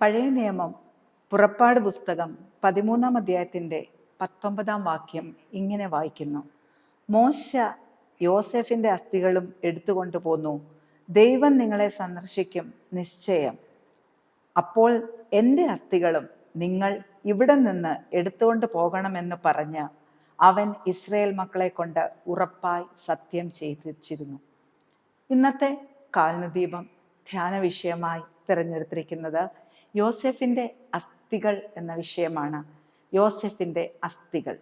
പഴയ നിയമം പുറപ്പാട് പുസ്തകം 13-ാം അധ്യായത്തിൻ്റെ 19-ാം വാക്യം ഇങ്ങനെ വായിക്കുന്നു. മോശ യോസെഫിൻ്റെ അസ്ഥികളും എടുത്തുകൊണ്ടു പോന്നു. ദൈവം നിങ്ങളെ സന്ദർശിക്കും നിശ്ചയം. അപ്പോൾ എൻ്റെ അസ്ഥികളും നിങ്ങൾ ഇവിടെ നിന്ന് എടുത്തുകൊണ്ട് പോകണമെന്ന് പറഞ്ഞ് അവൻ ഇസ്രായേൽ മക്കളെ കൊണ്ട് ഉറപ്പായി സത്യം ചെയ്തിച്ചിരുന്നു. ഇന്നത്തെ കാൽനദീപം ധ്യാന വിഷയമായി തിരഞ്ഞെടുത്തിരിക്കുന്നത് യോസെഫിൻ്റെ അസ്ഥികൾ എന്ന വിഷയമാണ്. യോസെഫിൻ്റെ അസ്ഥികൾ.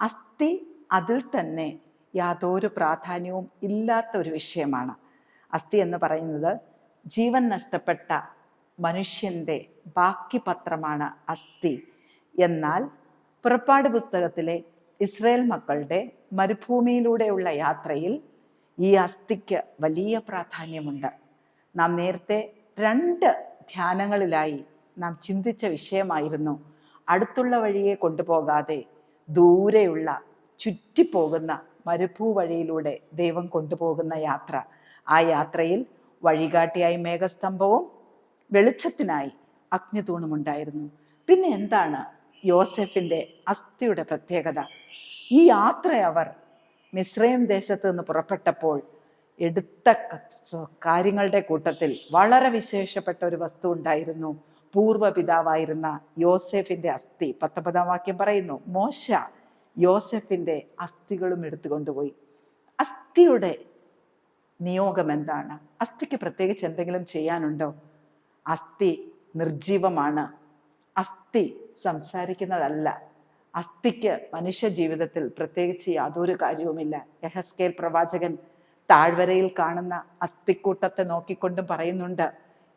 അസ്ഥി അതിൽ തന്നെ യാതൊരു പ്രാധാന്യവും ഇല്ലാത്ത ഒരു വിഷയമാണ്. അസ്ഥി എന്ന് പറയുന്നത് ജീവൻ നഷ്ടപ്പെട്ട മനുഷ്യൻ്റെ ബാക്കി പത്രമാണ് അസ്ഥി. എന്നാൽ പുറപ്പാട് പുസ്തകത്തിലെ ഇസ്രായേൽ മക്കളുടെ മരുഭൂമിയിലൂടെയുള്ള യാത്രയിൽ ഈ അസ്ഥിക്ക് വലിയ പ്രാധാന്യമുണ്ട്. നാം നേരത്തെ 2 ധ്യാനങ്ങളിലായി നാം ചിന്തിച്ച വിഷയമായിരുന്നു അടുത്തുള്ള വഴിയെ കൊണ്ടുപോകാതെ ദൂരെയുള്ള ചുറ്റിപ്പോകുന്ന മരുഭൂവഴിയിലൂടെ ദൈവം കൊണ്ടുപോകുന്ന യാത്ര. ആ യാത്രയിൽ വഴികാട്ടിയായി മേഘസ്തംഭവും വെളിച്ചത്തിനായി അഗ്നിതൂണും ഉണ്ടായിരുന്നു. പിന്നെ എന്താണ് യോസെഫിൻ്റെ അസ്ഥിയുടെ പ്രത്യേകത? ഈ യാത്ര അവർ മിസ്രൈം ദേശത്ത് നിന്ന് പുറപ്പെട്ടപ്പോൾ എടുത്ത കാര്യങ്ങളുടെ കൂട്ടത്തിൽ വളരെ വിശേഷപ്പെട്ട ഒരു വസ്തു ഉണ്ടായിരുന്നു. പൂർവ്വപിതാവായിരുന്ന യോസെഫിൻ്റെ അസ്ഥി. 19-ാം വാക്യം പറയുന്നു, മോശ യോസെഫിൻ്റെ അസ്ഥികളും എടുത്തുകൊണ്ടുപോയി. അസ്ഥിയുടെ നിയോഗം എന്താണ്? അസ്ഥിക്ക് പ്രത്യേകിച്ച് എന്തെങ്കിലും ചെയ്യാനുണ്ടോ? അസ്ഥി നിർജീവമാണ്. അസ്ഥി സംസാരിക്കുന്നതല്ല. അസ്ഥിക്ക് മനുഷ്യ ജീവിതത്തിൽ പ്രത്യേകിച്ച് യാതൊരു കാര്യവുമില്ല. യെഹെസ്കേൽ പ്രവാചകൻ താഴ്വരയിൽ കാണുന്ന അസ്ഥിക്കൂട്ടത്തെ നോക്കിക്കൊണ്ടും പറയുന്നുണ്ട്,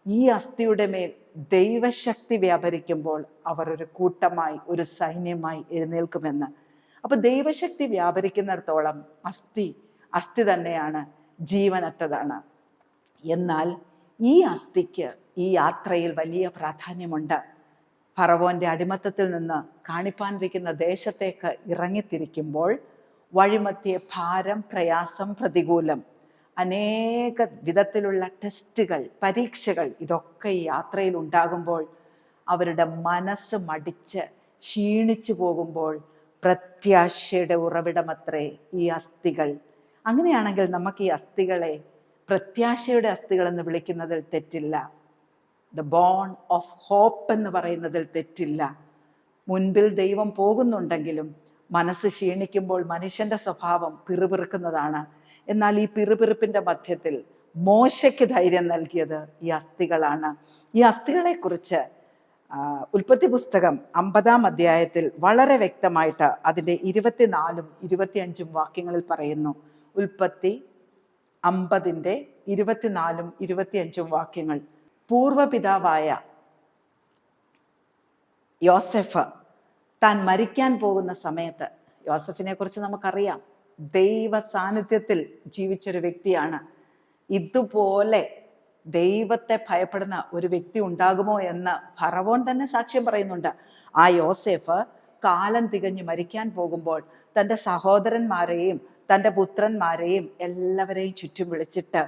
ഈ അസ്ഥിയുടെ മേൽ ദൈവശക്തി വ്യാപരിക്കുമ്പോൾ അവർ ഒരു കൂട്ടമായി, ഒരു സൈന്യമായി എഴുന്നേൽക്കുമെന്ന്. അപ്പൊ ദൈവശക്തി വ്യാപരിക്കുന്നിടത്തോളം അസ്ഥി തന്നെയാണ്, ജീവനറ്റതാണ്. എന്നാൽ ഈ അസ്ഥിക്ക് ഈ യാത്രയിൽ വലിയ പ്രാധാന്യമുണ്ട്. ഫറവോന്റെ അടിമത്തത്തിൽ നിന്ന് കാണിപ്പാനിരിക്കുന്ന ദേശത്തേക്ക് ഇറങ്ങിത്തിരിക്കുമ്പോൾ വഴിമധ്യേ ഭാരം, പ്രയാസം, പ്രതികൂലം, അനേക വിധത്തിലുള്ള ടെസ്റ്റുകൾ, പരീക്ഷകൾ, ഇതൊക്കെ ഈ യാത്രയിൽ ഉണ്ടാകുമ്പോൾ അവരുടെ മനസ്സ് മടിച്ച് ക്ഷീണിച്ചു പോകുമ്പോൾ പ്രത്യാശയുടെ ഉറവിടമത്രേ ഈ അസ്ഥികൾ. അങ്ങനെയാണെങ്കിൽ നമുക്ക് ഈ അസ്ഥികളെ പ്രത്യാശയുടെ അസ്ഥികൾ എന്ന് വിളിക്കുന്നതിൽ തെറ്റില്ല. ദ ബോൺ ഓഫ് ഹോപ്പ് എന്ന് പറയുന്നതിൽ തെറ്റില്ല. മുൻപിൽ ദൈവം പോകുന്നുണ്ടെങ്കിലും മനസ്സ് ക്ഷീണിക്കുമ്പോൾ മനുഷ്യന്റെ സ്വഭാവം പിറുപിറുക്കുന്നതാണ്. എന്നാൽ ഈ പിറുപിറുപ്പിന്റെ മധ്യത്തിൽ മോശയ്ക്ക് ധൈര്യം നൽകിയത് ഈ അസ്ഥികളാണ്. ഈ അസ്ഥികളെ കുറിച്ച് ഉൽപ്പത്തി പുസ്തകം 50-ാം അധ്യായത്തിൽ വളരെ വ്യക്തമായിട്ട് അതിൻ്റെ 24-ഉം 25-ഉം വാക്യങ്ങളിൽ പറയുന്നു. ഉൽപ്പത്തി 50-ന്റെ 24-ഉം 25-ഉം വാക്യങ്ങൾ. പൂർവ്വപിതാവായ യോസെഫ് താൻ മരിക്കാൻ പോകുന്ന സമയത്ത്, യോസെഫിനെ കുറിച്ച് നമുക്കറിയാം, ദൈവ സാന്നിധ്യത്തിൽ ജീവിച്ചൊരു വ്യക്തിയാണ്. ഇതുപോലെ ദൈവത്തെ ഭയപ്പെടുന്ന ഒരു വ്യക്തി ഉണ്ടാകുമോ എന്ന് ഫറവോൻ തന്നെ സാക്ഷ്യം പറയുന്നുണ്ട്. ആ യോസെഫ് കാലം തികഞ്ഞ് മരിക്കാൻ പോകുമ്പോൾ തൻ്റെ സഹോദരന്മാരെയും തൻ്റെ പുത്രന്മാരെയും എല്ലാവരെയും ചുറ്റും വിളിച്ചിട്ട്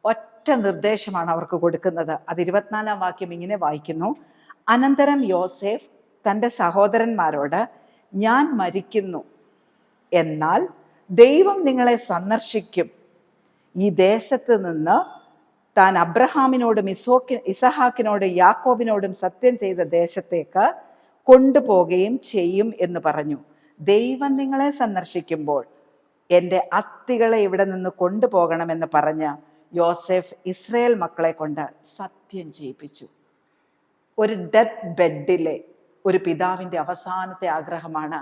ഒറ്റ നിർദ്ദേശമാണ് അവർക്ക് കൊടുക്കുന്നത്. അത് 24-ാം വാക്യം ഇങ്ങനെ വായിക്കുന്നു. അനന്തരം യോസെഫ് തൻ്റെ സഹോദരന്മാരോട്, ഞാൻ മരിക്കുന്നു, എന്നാൽ ദൈവം നിങ്ങളെ സന്ദർശിക്കും. ഈ ദേശത്ത് നിന്ന് താൻ അബ്രഹാമിനോടും ഇസഹാക്കിനോടും യാക്കോബിനോടും സത്യം ചെയ്ത ദേശത്തേക്ക് കൊണ്ടുപോകുകയും ചെയ്യും എന്ന് പറഞ്ഞു. ദൈവം നിങ്ങളെ സന്ദർശിക്കുമ്പോൾ എൻ്റെ അസ്ഥികളെ ഇവിടെ നിന്ന് കൊണ്ടുപോകണമെന്ന് പറഞ്ഞ് യോസെഫ് ഇസ്രായേൽ മക്കളെ കൊണ്ട് സത്യം ചെയ്യിപ്പിച്ചു. ഒരു ഡെത്ത് ബെഡിലെ ഒരു പിതാവിൻ്റെ അവസാനത്തെ ആഗ്രഹമാണ്,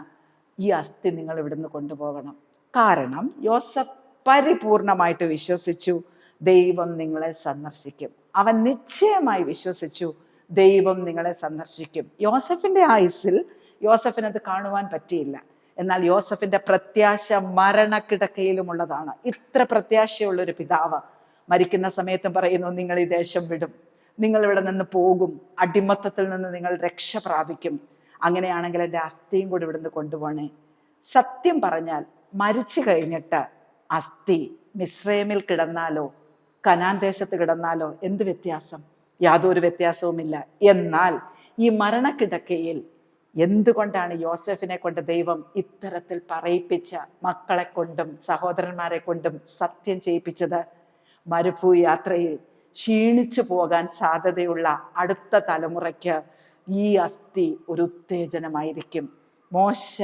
ഈ അസ്ഥി നിങ്ങൾ ഇവിടുന്ന് കൊണ്ടുപോകണം. കാരണം യോസെഫ് പരിപൂർണമായിട്ട് വിശ്വസിച്ചു, ദൈവം നിങ്ങളെ സന്ദർശിക്കും. അവൻ നിശ്ചയമായി വിശ്വസിച്ചു, ദൈവം നിങ്ങളെ സന്ദർശിക്കും. യോസെഫിൻ്റെ ആയുസ്സിൽ യോസെഫിനത് കാണുവാൻ പറ്റിയില്ല. എന്നാൽ യോസെഫിൻ്റെ പ്രത്യാശ മരണക്കിടക്കയിലുമുള്ളതാണ്. ഇത്ര പ്രത്യാശയുള്ളൊരു പിതാവ് മരിക്കുന്ന സമയത്തും പറയുന്നു, നിങ്ങൾ ഈ ദേശം വിടും, നിങ്ങൾ ഇവിടെ നിന്ന് പോകും, അടിമത്തത്തിൽ നിന്ന് നിങ്ങൾ രക്ഷ പ്രാപിക്കും. അങ്ങനെയാണെങ്കിൽ എൻ്റെ അസ്ഥിയും കൂടി ഇവിടുന്ന് കൊണ്ടുപോകണേ. സത്യം പറഞ്ഞാൽ മരിച്ചു കഴിഞ്ഞിട്ട് അസ്ഥി മിസ്രൈമിൽ കിടന്നാലോ കനാൻ ദേശത്ത് കിടന്നാലോ എന്ത് വ്യത്യാസം? യാതൊരു വ്യത്യാസവുമില്ല. എന്നാൽ ഈ മരണക്കിടക്കയിൽ എന്തുകൊണ്ടാണ് യോസെഫിനെ കൊണ്ട് ദൈവം ഇത്തരത്തിൽ പറയിപ്പിച്ച, മക്കളെ കൊണ്ടും സഹോദരന്മാരെ കൊണ്ടും സത്യം ചെയ്യിപ്പിച്ചത്? മരുഭൂയാത്രയിൽ ക്ഷീണിച്ചു പോകാൻ സാധ്യതയുള്ള അടുത്ത തലമുറയ്ക്ക് ഈ അസ്ഥി ഒരു ഉത്തേജനമായിരിക്കും. മോശ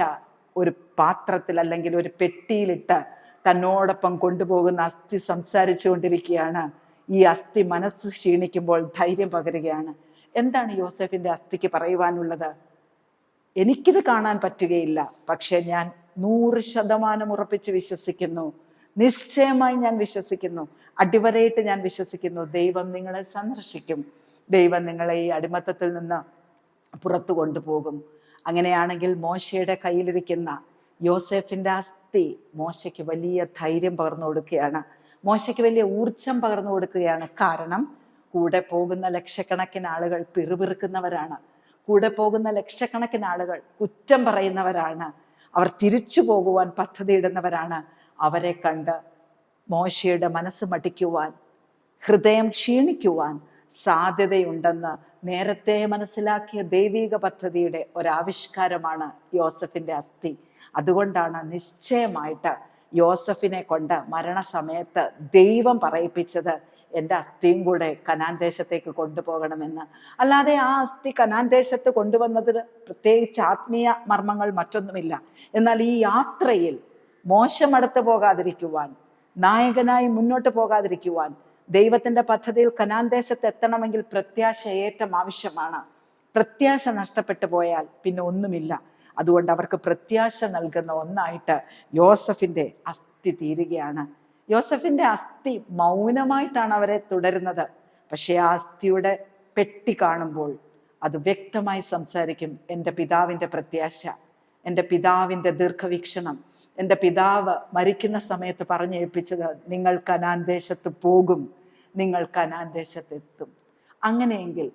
ഒരു പാത്രത്തിൽ അല്ലെങ്കിൽ ഒരു പെട്ടിയിലിട്ട് തന്നോടൊപ്പം കൊണ്ടുപോകുന്ന അസ്ഥി സംസാരിച്ചു കൊണ്ടിരിക്കുകയാണ്. ഈ അസ്ഥി മനസ്സ് ക്ഷീണിക്കുമ്പോൾ ധൈര്യം പകരുകയാണ്. എന്താണ് യോസെഫിന്റെ അസ്ഥിക്ക് പറയുവാനുള്ളത്? എനിക്കിത് കാണാൻ പറ്റുകയില്ല, പക്ഷെ ഞാൻ 100% ഉറപ്പിച്ച് വിശ്വസിക്കുന്നു, നിശ്ചയമായി ഞാൻ വിശ്വസിക്കുന്നു, അടിവരയിട്ട് ഞാൻ വിശ്വസിക്കുന്നു, ദൈവം നിങ്ങളെ സന്ദർശിക്കും, ദൈവം നിങ്ങളെ ഈ അടിമത്തത്തിൽ നിന്ന് പുറത്തു കൊണ്ടുപോകും. അങ്ങനെയാണെങ്കിൽ മോശയുടെ കയ്യിലിരിക്കുന്ന യോസെഫിന്റെ അസ്ഥി മോശയ്ക്ക് വലിയ ധൈര്യം പകർന്നു കൊടുക്കുകയാണ്, മോശയ്ക്ക് വലിയ ഊർജം പകർന്നു കൊടുക്കുകയാണ്. കാരണം കൂടെ പോകുന്ന ലക്ഷക്കണക്കിന് ആളുകൾ പിറുപിറുക്കുന്നവരാണ്, കൂടെ പോകുന്ന ലക്ഷക്കണക്കിന് ആളുകൾ കുറ്റം പറയുന്നവരാണ്, അവർ തിരിച്ചു പോകുവാൻ പദ്ധതിയിടുന്നവരാണ്. അവരെ കണ്ട് മോശയുടെ മനസ്സ് മടിക്കുവാൻ, ഹൃദയം ക്ഷീണിക്കുവാൻ സാധ്യതയുണ്ടെന്ന് നേരത്തെ മനസ്സിലാക്കിയ ദൈവിക പദ്ധതിയുടെ ഒരാവിഷ്കാരമാണ് യോസെഫിന്റെ അസ്ഥി. അതുകൊണ്ടാണ് നിശ്ചയമായിട്ട് യോസെഫിനെ കൊണ്ട് മരണസമയത്ത് ദൈവം പറയിപ്പിച്ചത്, എൻ്റെ അസ്ഥിയും കൂടെ കനാൻ ദേശത്തേക്ക് കൊണ്ടുപോകണമെന്ന്. അല്ലാതെ ആ അസ്ഥി കനാൻ ദേശത്ത് കൊണ്ടുവന്നതിന് പ്രത്യേകിച്ച് ആത്മീയ മർമ്മങ്ങൾ മറ്റൊന്നുമില്ല. എന്നാൽ ഈ യാത്രയിൽ മോശമടുത്ത് പോകാതിരിക്കുവാൻ, നായകനായി മുന്നോട്ട് പോകാതിരിക്കുവാൻ, ദൈവത്തിന്റെ പദ്ധതിയിൽ കനാൻ ദേശത്ത് എത്തണമെങ്കിൽ പ്രത്യാശ ഏറ്റവും ആവശ്യമാണ്. പ്രത്യാശ നഷ്ടപ്പെട്ടു പോയാൽ പിന്നെ ഒന്നുമില്ല. അതുകൊണ്ട് അവർക്ക് പ്രത്യാശ നൽകുന്ന ഒന്നായിട്ട് യോസെഫിന്റെ അസ്ഥി തീരുകയാണ്. യോസെഫിന്റെ അസ്ഥി മൗനമായിട്ടാണ് അവരെ തുടരുന്നത്. പക്ഷെ ആ അസ്ഥിയുടെ പെട്ടി കാണുമ്പോൾ അത് വ്യക്തമായി സംസാരിക്കും. എൻ്റെ പിതാവിൻ്റെ പ്രത്യാശ, എൻ്റെ പിതാവിൻ്റെ ദീർഘവീക്ഷണം, എൻ്റെ പിതാവ് മരിക്കുന്ന സമയത്ത് പറഞ്ഞേൽപ്പിച്ചത്, നിങ്ങൾ കനാൻ ദേശത്ത് പോകും, നിങ്ങൾ കനാൻ ദേശത്തെത്തും. അങ്ങനെയെങ്കിൽ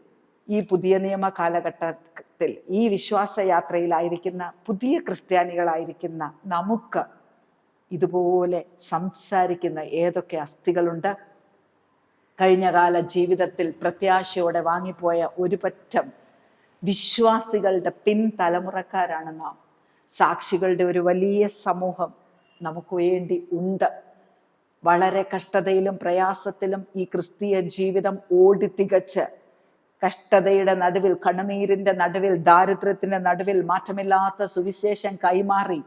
ഈ പുതിയ നിയമ കാലഘട്ടത്തിൽ ഈ വിശ്വാസയാത്രയിലായിരിക്കുന്ന പുതിയ ക്രിസ്ത്യാനികളായിരിക്കുന്ന നമുക്ക് ഇതുപോലെ സംസാരിക്കുന്ന ഏതൊക്കെ അസ്ഥികളുണ്ട്? കഴിഞ്ഞകാല ജീവിതത്തിൽ പ്രത്യാശയോടെ വാങ്ങിപ്പോയ ഒരു പറ്റം വിശ്വാസികളുടെ പിൻതലമുറക്കാരാണ് നാം. സാക്ഷികളുടെ ഒരു വലിയ സമൂഹം നമുക്ക് വേണ്ടി ഉണ്ട്. വളരെ കഷ്ടതയിലും പ്രയാസത്തിലും ഈ ക്രിസ്തീയ ജീവിതം ഓടിത്തികച്ച്, കഷ്ടതയുടെ നടുവിൽ, കണ്ണുനീരിന്റെ നടുവിൽ, ദാരിദ്ര്യത്തിന്റെ നടുവിൽ മാറ്റമില്ലാത്ത സുവിശേഷം കൈമാറി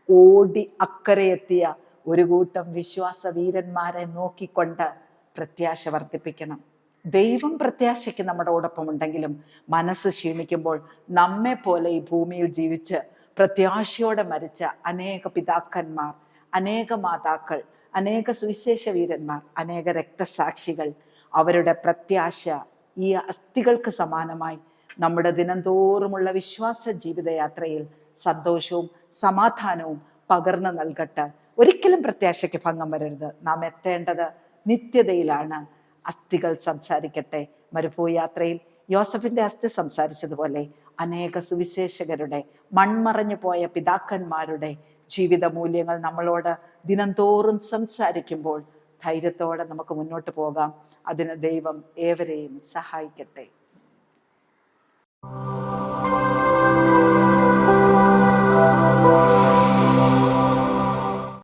ഓടി അക്കരയെത്തിയ ഒരു കൂട്ടം വിശ്വാസ വീരന്മാരെ നോക്കിക്കൊണ്ട് പ്രത്യാശ വർദ്ധിപ്പിക്കണം. ദൈവം പ്രത്യാശയ്ക്ക് നമ്മോടൊപ്പം ഉണ്ടെങ്കിലും മനസ്സ് ക്ഷീണിക്കുമ്പോൾ നമ്മെ പോലെ ഈ ഭൂമിയിൽ ജീവിച്ച് പ്രത്യാശയോടെ മരിച്ച അനേക പിതാക്കന്മാർ, അനേക മാതാക്കൾ, അനേക സുവിശേഷ വീരന്മാർ, അനേക രക്തസാക്ഷികൾ, അവരുടെ പ്രത്യാശ ഈ അസ്ഥികൾക്ക് സമാനമായി നമ്മുടെ ദിനംതോറുമുള്ള വിശ്വാസ ജീവിതയാത്രയിൽ സന്തോഷവും സമാധാനവും പകർന്നു നൽകട്ടെ. ഒരിക്കലും പ്രത്യാശയ്ക്ക് ഭംഗം വരരുത്. നാം എത്തേണ്ടത് നിത്യതയിലാണ്. അസ്ഥികൾ സംസാരിക്കട്ടെ. മരുഭൂയാത്രയിൽ യോസെഫിന്റെ അസ്ഥി സംസാരിച്ചതുപോലെ അനേക സുവിശേഷകരുടെ, മൺമറഞ്ഞു പോയ പിതാക്കന്മാരുടെ ജീവിത മൂല്യങ്ങൾ നമ്മളോട് ദിനംതോറും സംസാരിക്കുമ്പോൾ ധൈര്യത്തോടെ നമുക്ക് മുന്നോട്ട് പോകാം. അതിന് ദൈവം ഏവരെയും സഹായിക്കട്ടെ.